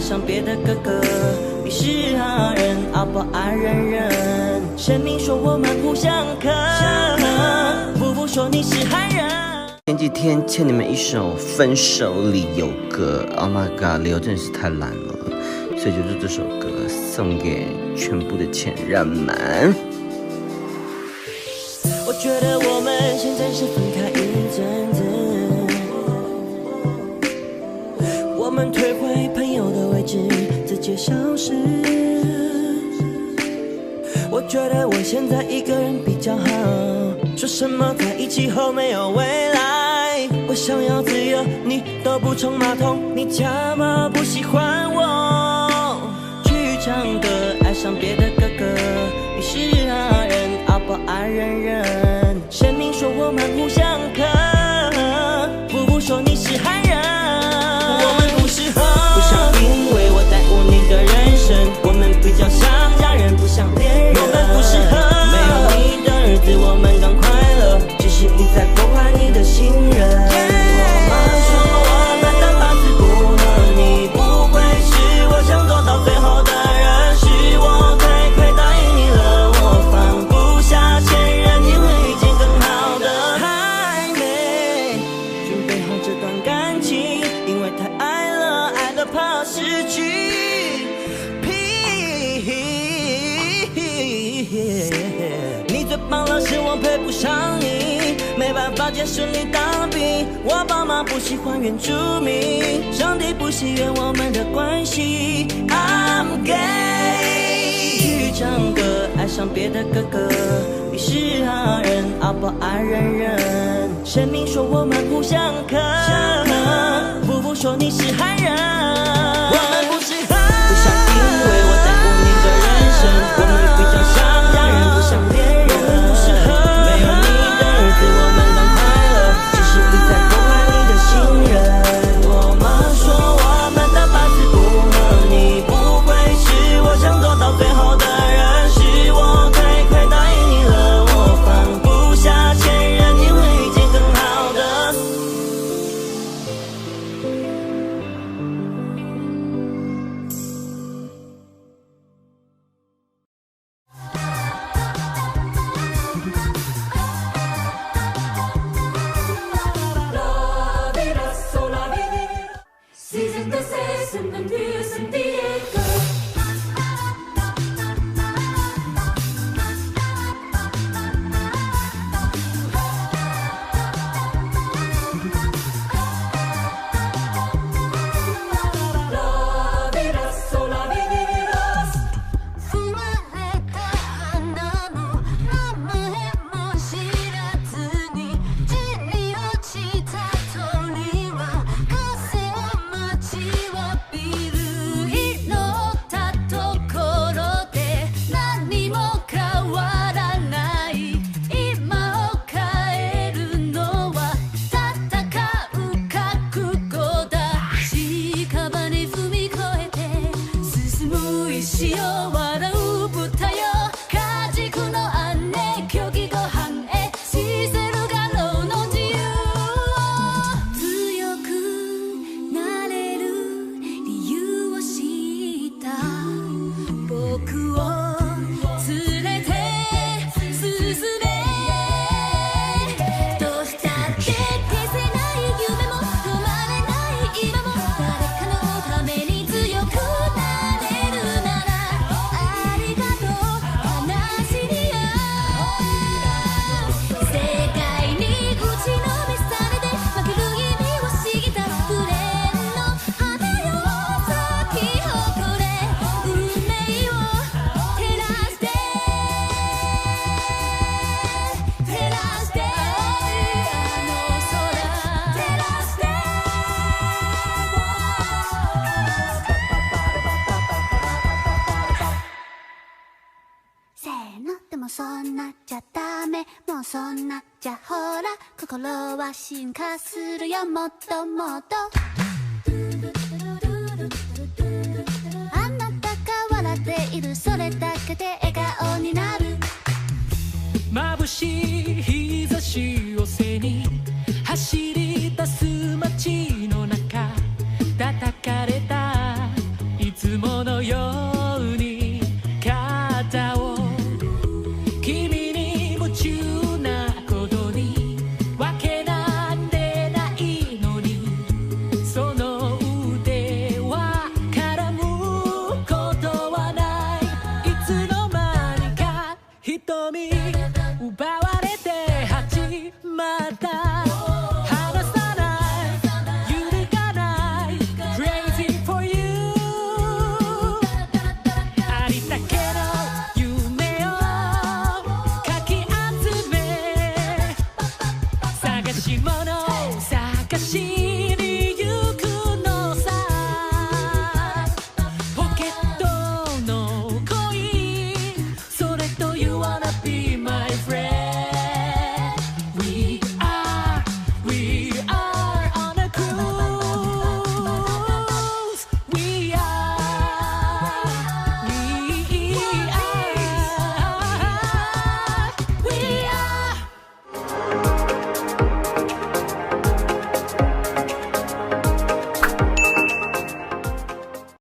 上别的哥哥。你是好人，阿宝爱人人。神明说我们互相克，夫妇说你是汉人。前几天欠你们一首分手理由歌 ，Oh my god， 理由真的是太烂了，所以就做这首歌送给全部的前任们。我觉得我们现在是分开一阵子，我们退回朋友的位置，直接消失。我觉得我现在一个人比较好，说什么在一起后没有未来。我想要自由，你都不冲马桶，你假么不喜欢我？去唱歌，爱上别的哥哥，你是好人，阿宝爱人人。神明说我们互相克，夫妇说你是汉人，我们不适合。不想因为我耽误你的人生，我们比较像家人，不像恋人。我们不适合，没有你的日子我们更快乐，只是你在破坏你的信任。我妈说我们的八字不合，你不会是我想做到最后的人，是我太答应你了，我放不下前任，你会遇见更好的。还没准备好这段感情，因为太爱了，爱的怕失去。你最棒了，是我配不上你，没办法结束你当兵。我爸妈不喜欢原住民，上帝不喜悦我们的关系。I'm gay， 去唱歌，爱上别的哥哥，你是好人，阿宝爱人人。神明说我们互相克，夫妇说你是汉人，我们不适合。不想因为我耽误你的人生，我们比较像家人，不像恋人。我们不适合，没有你的日子我们更快乐，只是你在破坏你的信任。我妈说我们的八字不合，你不会是我想做到最后的人，是我太答应你了，我放不下前任，你会遇见更好的。もうそんなじゃほら心は進化するよもっともっと